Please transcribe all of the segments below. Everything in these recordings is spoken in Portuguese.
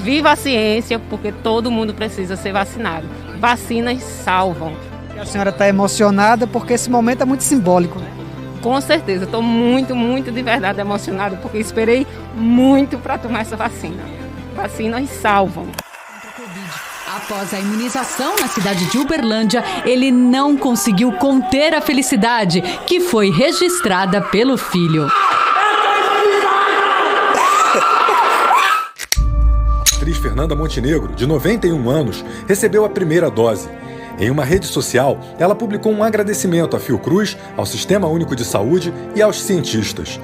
Viva a ciência, porque todo mundo precisa ser vacinado. Vacinas salvam. A senhora está emocionada porque esse momento é muito simbólico, né? Com certeza, estou muito, muito de verdade emocionada, porque esperei muito para tomar essa vacina. Vacinas salvam. Após a imunização na cidade de Uberlândia, ele não conseguiu conter a felicidade que foi registrada pelo filho. A atriz Fernanda Montenegro, de 91 anos, recebeu a primeira dose. Em uma rede social, ela publicou um agradecimento à Fiocruz, ao Sistema Único de Saúde e aos cientistas.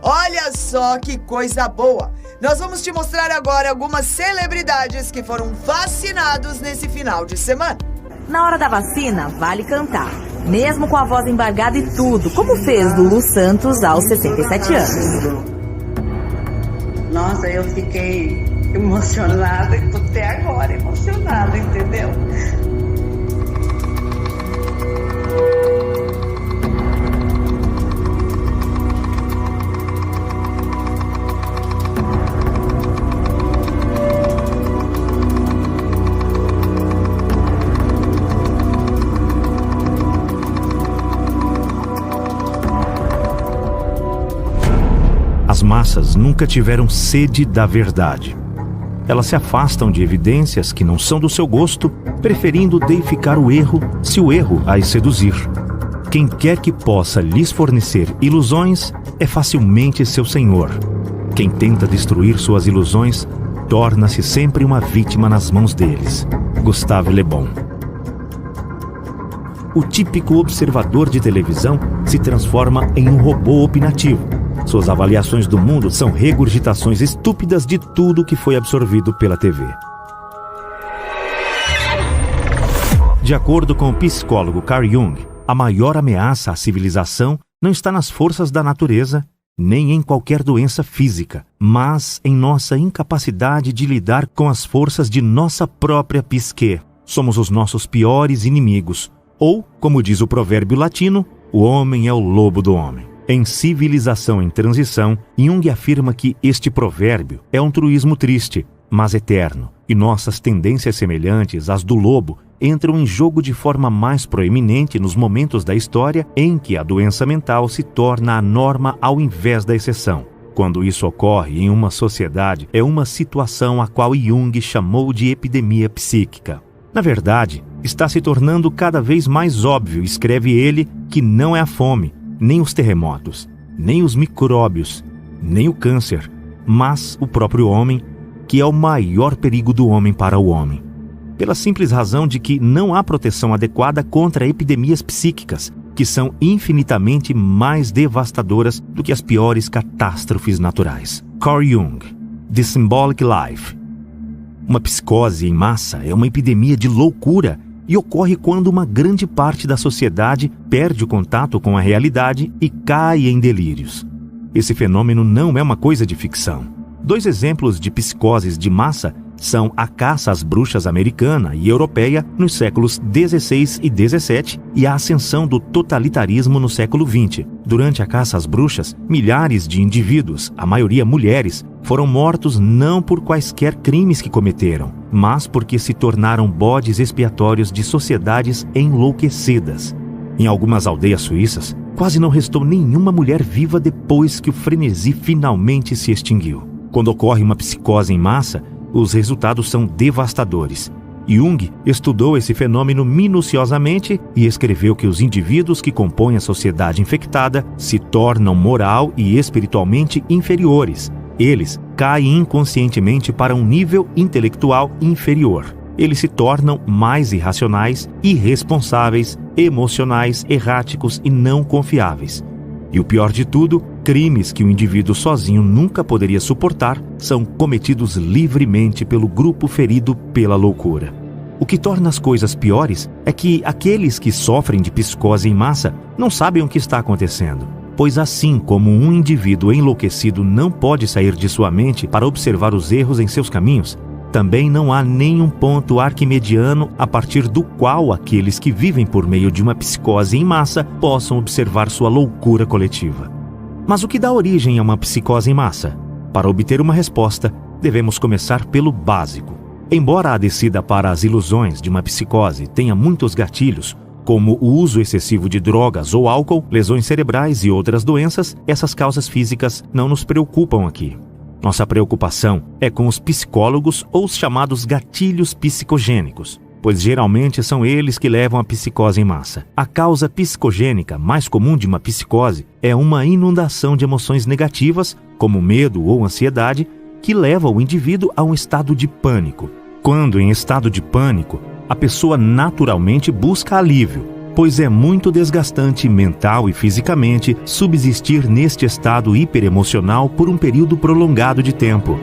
Olha só que coisa boa! Nós vamos te mostrar agora algumas celebridades que foram vacinados nesse final de semana. Na hora da vacina, vale cantar, mesmo com a voz embargada e tudo, como fez Lulu Santos aos 67 anos. Nossa, eu fiquei emocionada e tô até agora emocionada, entendeu? As massas nunca tiveram sede da verdade. Elas se afastam de evidências que não são do seu gosto, preferindo deificar o erro se o erro as seduzir. Quem quer que possa lhes fornecer ilusões é facilmente seu senhor. Quem tenta destruir suas ilusões torna-se sempre uma vítima nas mãos deles. Gustave Le Bon. O típico observador de televisão se transforma em um robô opinativo. Suas avaliações do mundo são regurgitações estúpidas de tudo que foi absorvido pela TV. De acordo com o psicólogo Carl Jung, a maior ameaça à civilização não está nas forças da natureza, nem em qualquer doença física, mas em nossa incapacidade de lidar com as forças de nossa própria psique. Somos os nossos piores inimigos, ou, como diz o provérbio latino, o homem é o lobo do homem. Em Civilização em Transição, Jung afirma que este provérbio é um truísmo triste, mas eterno, e nossas tendências semelhantes às do lobo entram em jogo de forma mais proeminente nos momentos da história em que a doença mental se torna a norma ao invés da exceção. Quando isso ocorre em uma sociedade, é uma situação a qual Jung chamou de epidemia psíquica. Na verdade, está se tornando cada vez mais óbvio, escreve ele, que não é a fome, nem os terremotos, nem os micróbios, nem o câncer, mas o próprio homem, que é o maior perigo do homem para o homem. Pela simples razão de que não há proteção adequada contra epidemias psíquicas, que são infinitamente mais devastadoras do que as piores catástrofes naturais. Carl Jung, The Symbolic Life. Uma psicose em massa é uma epidemia de loucura e ocorre quando uma grande parte da sociedade perde o contato com a realidade e cai em delírios. Esse fenômeno não é uma coisa de ficção. 2 exemplos de psicoses de massa são a caça às bruxas americana e europeia nos séculos XVI e XVII e a ascensão do totalitarismo no século XX. Durante a caça às bruxas, milhares de indivíduos, a maioria mulheres, foram mortos não por quaisquer crimes que cometeram, mas porque se tornaram bodes expiatórios de sociedades enlouquecidas. Em algumas aldeias suíças, quase não restou nenhuma mulher viva depois que o frenesi finalmente se extinguiu. Quando ocorre uma psicose em massa, os resultados são devastadores. Jung estudou esse fenômeno minuciosamente e escreveu que os indivíduos que compõem a sociedade infectada se tornam moral e espiritualmente inferiores. Eles caem inconscientemente para um nível intelectual inferior. Eles se tornam mais irracionais, irresponsáveis, emocionais, erráticos e não confiáveis. E o pior de tudo, crimes que o indivíduo sozinho nunca poderia suportar são cometidos livremente pelo grupo ferido pela loucura. O que torna as coisas piores é que aqueles que sofrem de psicose em massa não sabem o que está acontecendo. Pois assim como um indivíduo enlouquecido não pode sair de sua mente para observar os erros em seus caminhos, também não há nenhum ponto arquimediano a partir do qual aqueles que vivem por meio de uma psicose em massa possam observar sua loucura coletiva. Mas o que dá origem a uma psicose em massa? Para obter uma resposta, Devemos começar pelo básico. Embora a descida para as ilusões de uma psicose tenha muitos gatilhos, como o uso excessivo de drogas ou álcool, lesões cerebrais e outras doenças, essas causas físicas não nos preocupam aqui. Nossa preocupação é com os psicólogos ou os chamados gatilhos psicogênicos, pois geralmente são eles que levam à psicose em massa. A causa psicogênica mais comum de uma psicose é uma inundação de emoções negativas, como medo ou ansiedade, que leva o indivíduo a um estado de pânico. Quando em estado de pânico, a pessoa naturalmente busca alívio, pois é muito desgastante mental e fisicamente subsistir neste estado hiperemocional por um período prolongado de tempo.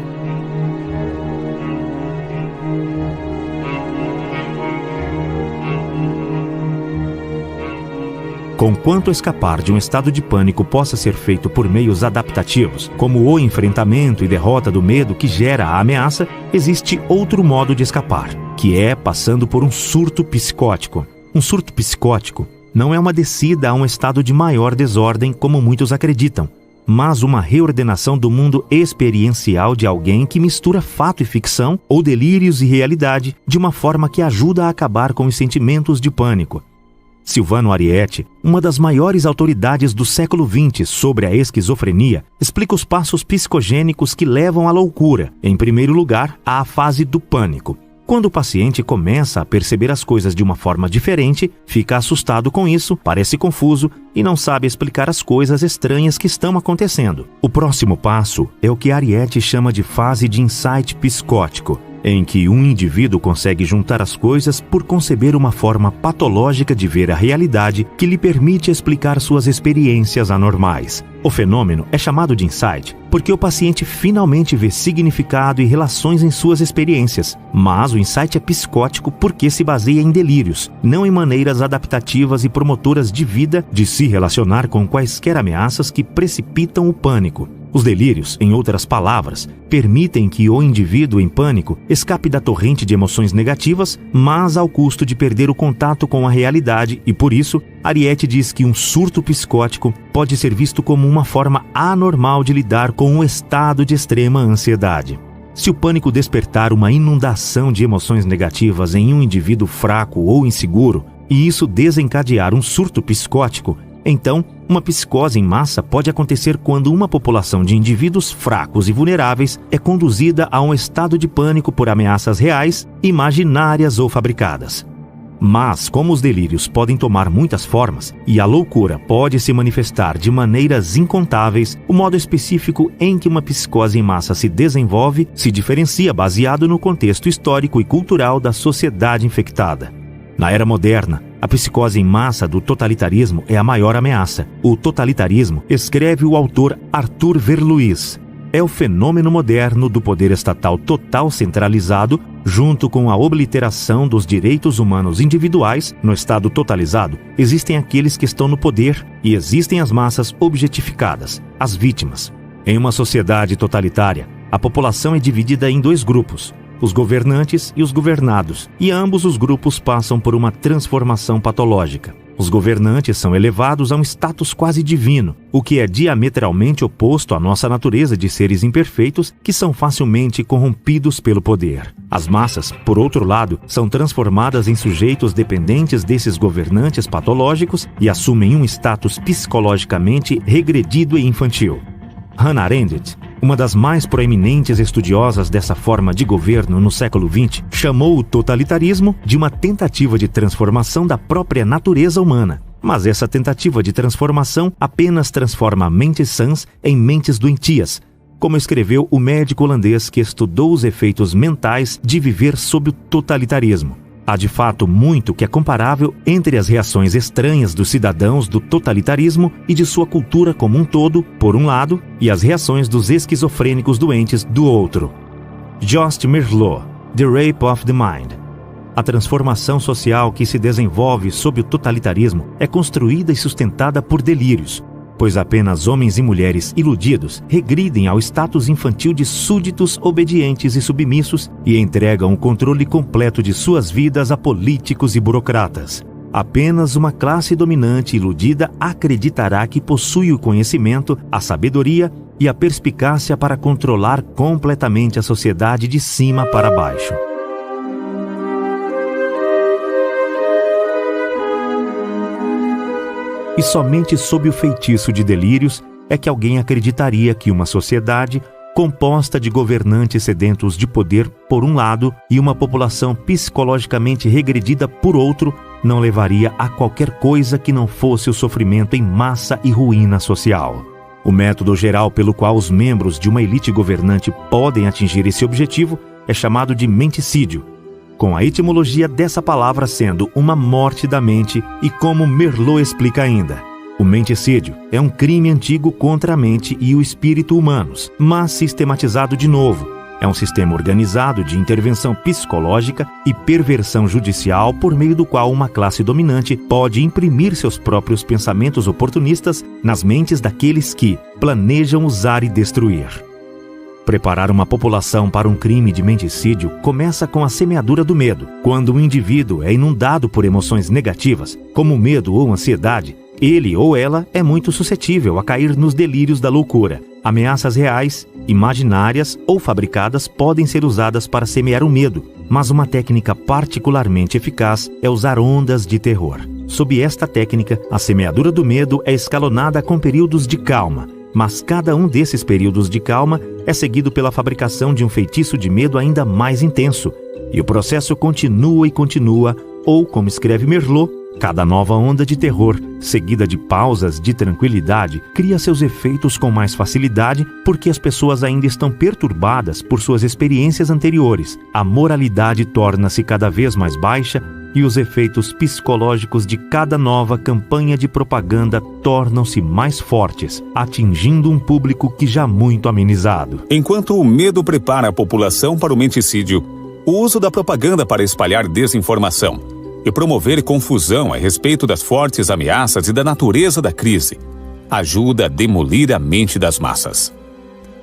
Conquanto escapar de um estado de pânico possa ser feito por meios adaptativos, como o enfrentamento e derrota do medo que gera a ameaça, existe outro modo de escapar, que é passando por um surto psicótico. Um surto psicótico não é uma descida a um estado de maior desordem, como muitos acreditam, mas uma reordenação do mundo experiencial de alguém que mistura fato e ficção, ou delírios e realidade, de uma forma que ajuda a acabar com os sentimentos de pânico. Silvano Ariete, uma das maiores autoridades do século XX sobre a esquizofrenia, explica os passos psicogênicos que levam à loucura. Em primeiro lugar, à fase do pânico. Quando o paciente começa a perceber as coisas de uma forma diferente, fica assustado com isso, parece confuso e não sabe explicar as coisas estranhas que estão acontecendo. O próximo passo é o que Ariete chama de fase de insight psicótico, em que um indivíduo consegue juntar as coisas por conceber uma forma patológica de ver a realidade que lhe permite explicar suas experiências anormais. O fenômeno é chamado de insight porque o paciente finalmente vê significado e relações em suas experiências, mas o insight é psicótico porque se baseia em delírios, não em maneiras adaptativas e promotoras de vida de se relacionar com quaisquer ameaças que precipitam o pânico. Os delírios, em outras palavras, permitem que o indivíduo em pânico escape da torrente de emoções negativas, mas ao custo de perder o contato com a realidade e, por isso, Ariete diz que um surto psicótico pode ser visto como uma forma anormal de lidar com um estado de extrema ansiedade. Se o pânico despertar uma inundação de emoções negativas em um indivíduo fraco ou inseguro, e isso desencadear um surto psicótico, então, uma psicose em massa pode acontecer quando uma população de indivíduos fracos e vulneráveis é conduzida a um estado de pânico por ameaças reais, imaginárias ou fabricadas. Mas, como os delírios podem tomar muitas formas e a loucura pode se manifestar de maneiras incontáveis, o modo específico em que uma psicose em massa se desenvolve se diferencia baseado no contexto histórico e cultural da sociedade infectada. Na era moderna, a psicose em massa do totalitarismo é a maior ameaça. O totalitarismo, escreve o autor Arthur Verluis, é o fenômeno moderno do poder estatal total centralizado, junto com a obliteração dos direitos humanos individuais. No estado totalizado, existem aqueles que estão no poder e existem as massas objetificadas, as vítimas. Em uma sociedade totalitária, a população é dividida em dois grupos, os governantes e os governados, e ambos os grupos passam por uma transformação patológica. Os governantes são elevados a um status quase divino, o que é diametralmente oposto à nossa natureza de seres imperfeitos que são facilmente corrompidos pelo poder. As massas, por outro lado, são transformadas em sujeitos dependentes desses governantes patológicos e assumem um status psicologicamente regredido e infantil. Hannah Arendt, uma das mais proeminentes estudiosas dessa forma de governo no século XX, chamou o totalitarismo de uma tentativa de transformação da própria natureza humana. Mas essa tentativa de transformação apenas transforma mentes sãs em mentes doentias, como escreveu o médico holandês que estudou os efeitos mentais de viver sob o totalitarismo. Há de fato muito que é comparável entre as reações estranhas dos cidadãos do totalitarismo e de sua cultura como um todo, por um lado, e as reações dos esquizofrênicos doentes, do outro. Jost Meerloo, The Rape of the Mind. A transformação social que se desenvolve sob o totalitarismo é construída e sustentada por delírios, pois apenas homens e mulheres iludidos regridem ao status infantil de súditos obedientes e submissos e entregam o controle completo de suas vidas a políticos e burocratas. Apenas uma classe dominante iludida acreditará que possui o conhecimento, a sabedoria e a perspicácia para controlar completamente a sociedade de cima para baixo. E somente sob o feitiço de delírios é que alguém acreditaria que uma sociedade composta de governantes sedentos de poder, por um lado, e uma população psicologicamente regredida, por outro, não levaria a qualquer coisa que não fosse o sofrimento em massa e ruína social. O método geral pelo qual os membros de uma elite governante podem atingir esse objetivo é chamado de menticídio, com a etimologia dessa palavra sendo uma morte da mente, e como Merleau explica ainda, o menticídio é um crime antigo contra a mente e o espírito humanos, mas sistematizado de novo. É um sistema organizado de intervenção psicológica e perversão judicial por meio do qual uma classe dominante pode imprimir seus próprios pensamentos oportunistas nas mentes daqueles que planejam usar e destruir. Preparar uma população para um crime de menticídio começa com a semeadura do medo. Quando o indivíduo é inundado por emoções negativas, como medo ou ansiedade, ele ou ela é muito suscetível a cair nos delírios da loucura. Ameaças reais, imaginárias ou fabricadas podem ser usadas para semear o medo, mas uma técnica particularmente eficaz é usar ondas de terror. Sob esta técnica, a semeadura do medo é escalonada com períodos de calma, mas cada um desses períodos de calma é seguido pela fabricação de um feitiço de medo ainda mais intenso, e o processo continua e continua, ou, como escreve Merleau, cada nova onda de terror, seguida de pausas de tranquilidade, cria seus efeitos com mais facilidade porque as pessoas ainda estão perturbadas por suas experiências anteriores. A moralidade torna-se cada vez mais baixa e os efeitos psicológicos de cada nova campanha de propaganda tornam-se mais fortes, atingindo um público que já muito amenizado. Enquanto o medo prepara a população para o menticídio, o uso da propaganda para espalhar desinformação e promover confusão a respeito das fortes ameaças e da natureza da crise ajuda a demolir a mente das massas.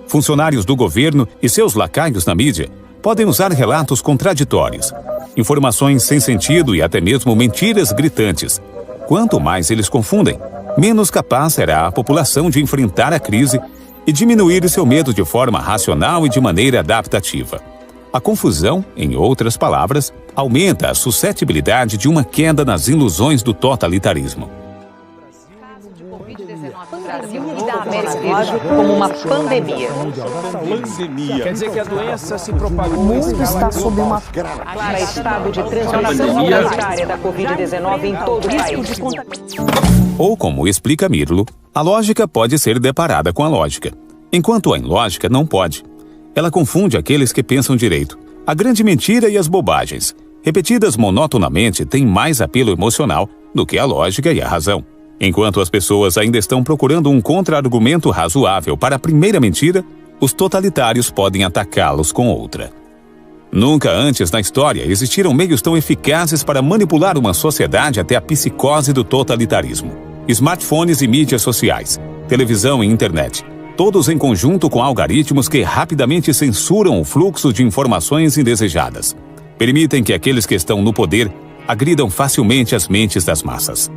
Funcionários do governo e seus lacaios na mídia podem usar relatos contraditórios, informações sem sentido e até mesmo mentiras gritantes. Quanto mais eles confundem, menos capaz será a população de enfrentar a crise e diminuir seu medo de forma racional e de maneira adaptativa. A confusão, em outras palavras, aumenta a suscetibilidade de uma queda nas ilusões do totalitarismo. Como uma pandemia. Quer dizer que a doença se propagou. O mundo está sob uma clara estado de transmissão comunitária da Covid-19 em todo o país. Ou, como explica Merleau, a lógica pode ser deparada com a lógica, enquanto a ilógica não pode. Ela confunde aqueles que pensam direito. A grande mentira e as bobagens, repetidas monotonamente, têm mais apelo emocional do que a lógica e a razão. Enquanto as pessoas ainda estão procurando um contra-argumento razoável para a primeira mentira, os totalitários podem atacá-los com outra. Nunca antes na história existiram meios tão eficazes para manipular uma sociedade até a psicose do totalitarismo. Smartphones e mídias sociais, televisão e internet, todos em conjunto com algoritmos que rapidamente censuram o fluxo de informações indesejadas. Permitem que aqueles que estão no poder agridam facilmente as mentes das massas.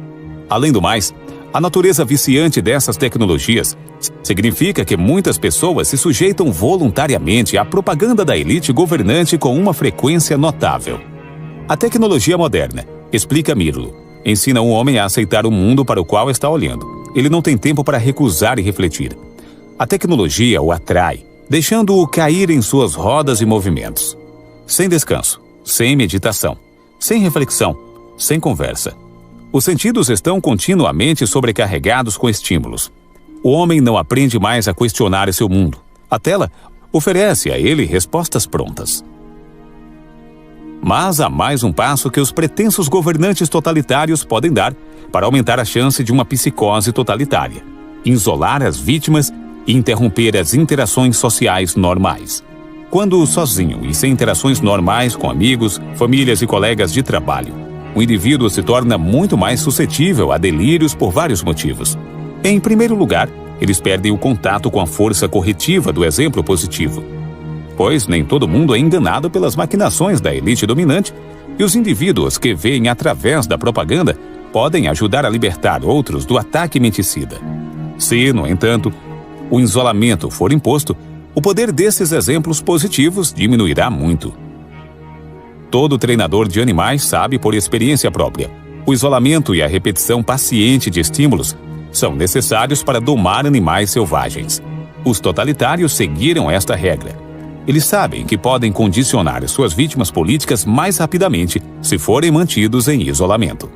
Além do mais, a natureza viciante dessas tecnologias significa que muitas pessoas se sujeitam voluntariamente à propaganda da elite governante com uma frequência notável. A tecnologia moderna, explica Merleau, ensina um homem a aceitar o mundo para o qual está olhando. Ele não tem tempo para recusar e refletir. A tecnologia o atrai, deixando-o cair em suas rodas e movimentos. Sem descanso, sem meditação, sem reflexão, sem conversa. Os sentidos estão continuamente sobrecarregados com estímulos. O homem não aprende mais a questionar seu mundo. A tela oferece a ele respostas prontas. Mas há mais um passo que os pretensos governantes totalitários podem dar para aumentar a chance de uma psicose totalitária: isolar as vítimas e interromper as interações sociais normais. Quando sozinho e sem interações normais com amigos, famílias e colegas de trabalho, o indivíduo se torna muito mais suscetível a delírios por vários motivos. Em primeiro lugar, eles perdem o contato com a força corretiva do exemplo positivo, pois nem todo mundo é enganado pelas maquinações da elite dominante, e os indivíduos que veem através da propaganda podem ajudar a libertar outros do ataque menticida. Se, no entanto, o isolamento for imposto, o poder desses exemplos positivos diminuirá muito. Todo treinador de animais sabe por experiência própria: o isolamento e a repetição paciente de estímulos são necessários para domar animais selvagens. Os totalitários seguiram esta regra. Eles sabem que podem condicionar suas vítimas políticas mais rapidamente se forem mantidos em isolamento.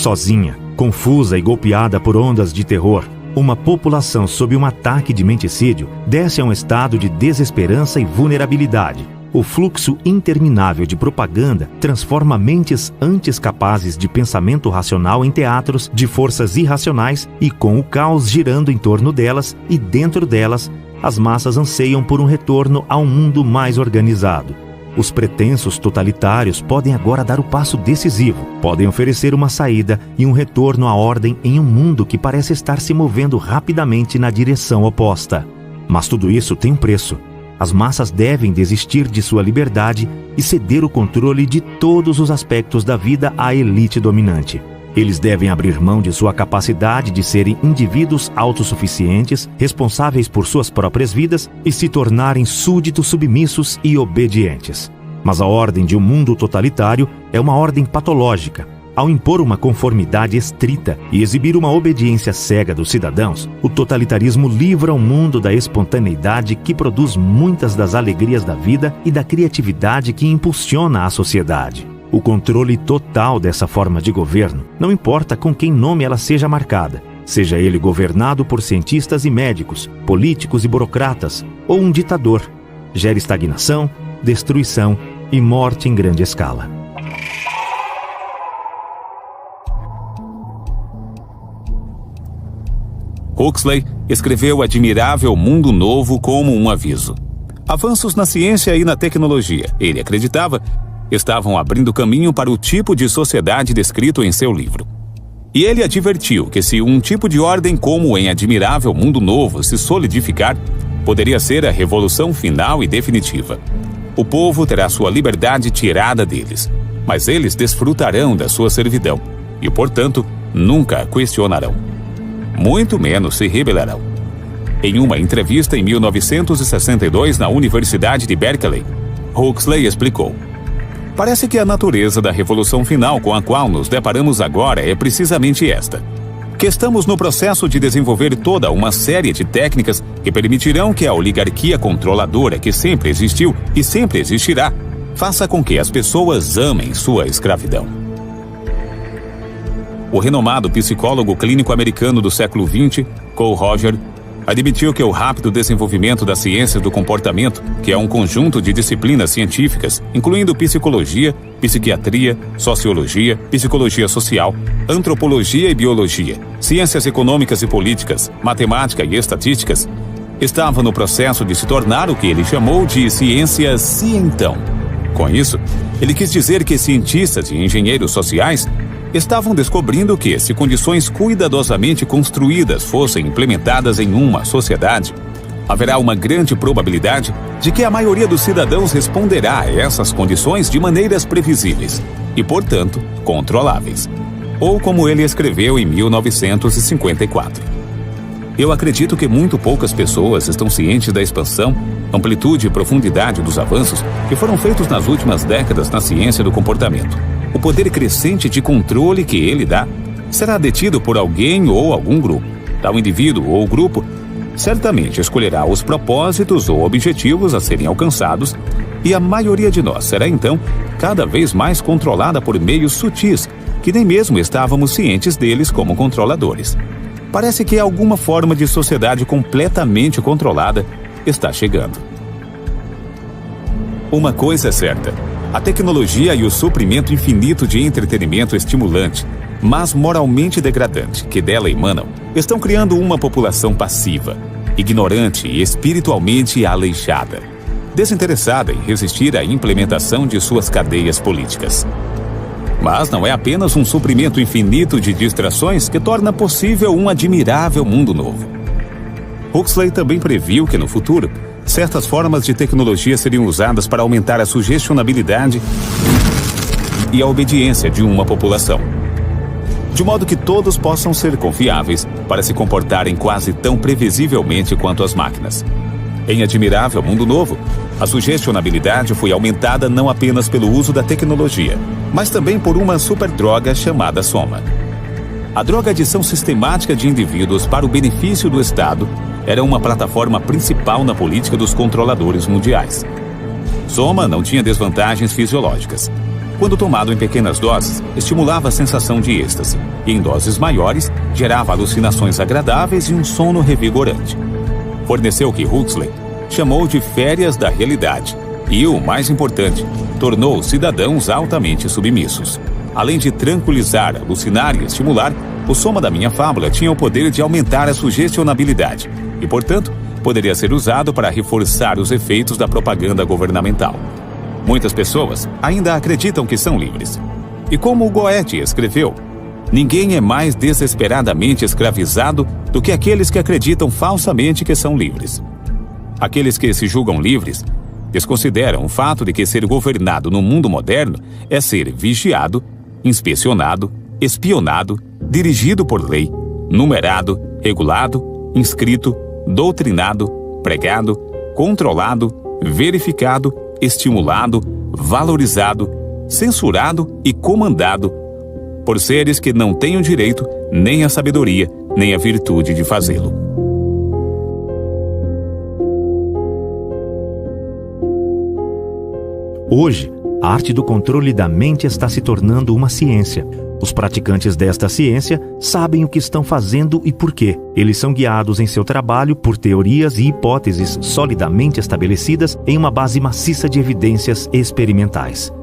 Sozinha, confusa e golpeada por ondas de terror, uma população sob um ataque de menticídio desce a um estado de desesperança e vulnerabilidade. O fluxo interminável de propaganda transforma mentes antes capazes de pensamento racional em teatros de forças irracionais e, com o caos girando em torno delas e dentro delas, as massas anseiam por um retorno a um mundo mais organizado. Os pretensos totalitários podem agora dar o passo decisivo, podem oferecer uma saída e um retorno à ordem em um mundo que parece estar se movendo rapidamente na direção oposta. Mas tudo isso tem um preço. As massas devem desistir de sua liberdade e ceder o controle de todos os aspectos da vida à elite dominante. Eles devem abrir mão de sua capacidade de serem indivíduos autossuficientes, responsáveis por suas próprias vidas e se tornarem súditos submissos e obedientes. Mas a ordem de um mundo totalitário é uma ordem patológica. Ao impor uma conformidade estrita e exibir uma obediência cega dos cidadãos, o totalitarismo livra o mundo da espontaneidade que produz muitas das alegrias da vida e da criatividade que impulsiona a sociedade. O controle total dessa forma de governo, não importa com quem nome ela seja marcada, seja ele governado por cientistas e médicos, políticos e burocratas, ou um ditador, gera estagnação, destruição e morte em grande escala. Huxley escreveu o admirável Mundo Novo como um aviso. Avanços na ciência e na tecnologia, ele acreditava, estavam abrindo caminho para o tipo de sociedade descrito em seu livro. E ele advertiu que se um tipo de ordem como em Admirável Mundo Novo se solidificar, poderia ser a revolução final e definitiva. O povo terá sua liberdade tirada deles, mas eles desfrutarão da sua servidão e, portanto, nunca a questionarão. Muito menos se rebelarão. Em uma entrevista em 1962 na Universidade de Berkeley, Huxley explicou: parece que a natureza da revolução final com a qual nos deparamos agora é precisamente esta: que estamos no processo de desenvolver toda uma série de técnicas que permitirão que a oligarquia controladora que sempre existiu e sempre existirá faça com que as pessoas amem sua escravidão. O renomado psicólogo clínico americano do século XX, Cole Roger, admitiu que o rápido desenvolvimento da ciência do comportamento, que é um conjunto de disciplinas científicas, incluindo psicologia, psiquiatria, sociologia, psicologia social, antropologia e biologia, ciências econômicas e políticas, matemática e estatísticas, estava no processo de se tornar o que ele chamou de ciência cientão. Com isso, ele quis dizer que cientistas e engenheiros sociais estavam descobrindo que, se condições cuidadosamente construídas fossem implementadas em uma sociedade, haverá uma grande probabilidade de que a maioria dos cidadãos responderá a essas condições de maneiras previsíveis e, portanto, controláveis. Ou como ele escreveu em 1954. Eu acredito que muito poucas pessoas estão cientes da expansão, amplitude e profundidade dos avanços que foram feitos nas últimas décadas na ciência do comportamento. O poder crescente de controle que ele dá será detido por alguém ou algum grupo. Tal indivíduo ou grupo certamente escolherá os propósitos ou objetivos a serem alcançados e a maioria de nós será então cada vez mais controlada por meios sutis que nem mesmo estávamos cientes deles como controladores. Parece que alguma forma de sociedade completamente controlada está chegando. Uma coisa é certa: a tecnologia e o suprimento infinito de entretenimento estimulante, mas moralmente degradante, que dela emanam, estão criando uma população passiva, ignorante e espiritualmente aleijada, desinteressada em resistir à implementação de suas cadeias políticas. Mas não é apenas um suprimento infinito de distrações que torna possível um admirável mundo novo. Huxley também previu que no futuro, certas formas de tecnologia seriam usadas para aumentar a sugestionabilidade e a obediência de uma população. de modo que todos possam ser confiáveis para se comportarem quase tão previsivelmente quanto as máquinas. Em Admirável Mundo Novo, a sugestionabilidade foi aumentada não apenas pelo uso da tecnologia, mas também por uma superdroga chamada Soma. A drogadição sistemática de indivíduos para o benefício do Estado era uma plataforma principal na política dos controladores mundiais. Soma não tinha desvantagens fisiológicas. Quando tomado em pequenas doses, estimulava a sensação de êxtase, e em doses maiores, gerava alucinações agradáveis e um sono revigorante. Forneceu o que Huxley chamou de férias da realidade e, o mais importante, tornou os cidadãos altamente submissos. Além de tranquilizar, alucinar e estimular, o Soma da minha fábula tinha o poder de aumentar a sugestionabilidade e, portanto, poderia ser usado para reforçar os efeitos da propaganda governamental. Muitas pessoas ainda acreditam que são livres. E como o Goethe escreveu, ninguém é mais desesperadamente escravizado do que aqueles que acreditam falsamente que são livres. Aqueles que se julgam livres desconsideram o fato de que ser governado no mundo moderno é ser vigiado, inspecionado, espionado, dirigido por lei, numerado, regulado, inscrito, doutrinado, pregado, controlado, verificado, estimulado, valorizado, censurado e comandado por seres que não têm o direito, nem a sabedoria, nem a virtude de fazê-lo. Hoje, a arte do controle da mente está se tornando uma ciência. Os praticantes desta ciência sabem o que estão fazendo e por quê. Eles são guiados em seu trabalho por teorias e hipóteses solidamente estabelecidas em uma base maciça de evidências experimentais.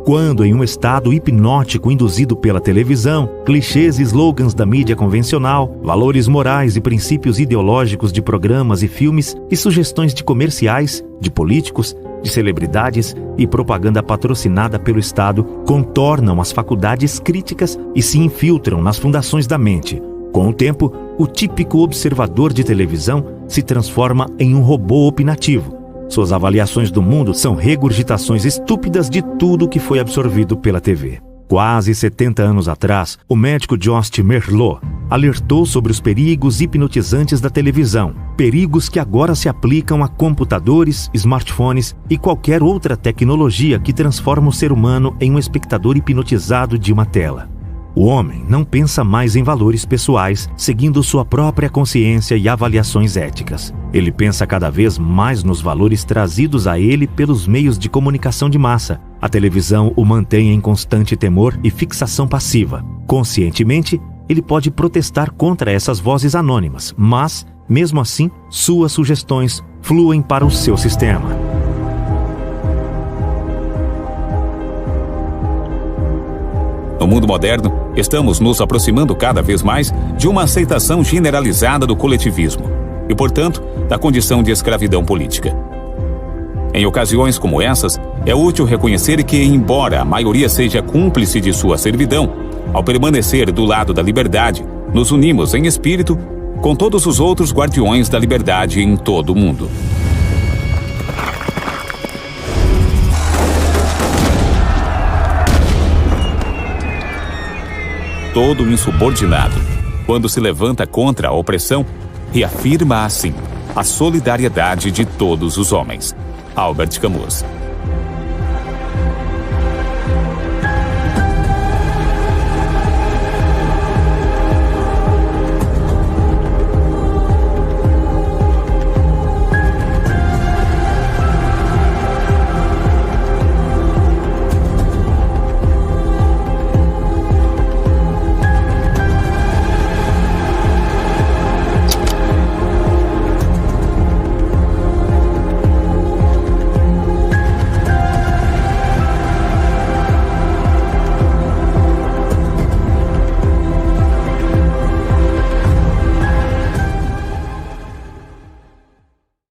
Quando, em um estado hipnótico induzido pela televisão, clichês e slogans da mídia convencional, valores morais e princípios ideológicos de programas e filmes e sugestões de comerciais, de políticos, de celebridades e propaganda patrocinada pelo Estado contornam as faculdades críticas e se infiltram nas fundações da mente. Com o tempo, o típico observador de televisão se transforma em um robô opinativo. Suas avaliações do mundo são regurgitações estúpidas de tudo que foi absorvido pela TV. Quase 70 anos atrás, o médico Jost Merlot alertou sobre os perigos hipnotizantes da televisão, perigos que agora se aplicam a computadores, smartphones e qualquer outra tecnologia que transforma o ser humano em um espectador hipnotizado de uma tela. O homem não pensa mais em valores pessoais, seguindo sua própria consciência e avaliações éticas. Ele pensa cada vez mais nos valores trazidos a ele pelos meios de comunicação de massa. A televisão o mantém em constante temor e fixação passiva. Conscientemente, ele pode protestar contra essas vozes anônimas, mas, mesmo assim, suas sugestões fluem para o seu sistema. No mundo moderno, estamos nos aproximando cada vez mais de uma aceitação generalizada do coletivismo e, portanto, da condição de escravidão política. Em ocasiões como essas, é útil reconhecer que, embora a maioria seja cúmplice de sua servidão, ao permanecer do lado da liberdade, nos unimos em espírito com todos os outros guardiões da liberdade em todo o mundo. Todo insubordinado, quando se levanta contra a opressão, reafirma assim a solidariedade de todos os homens. Albert Camus.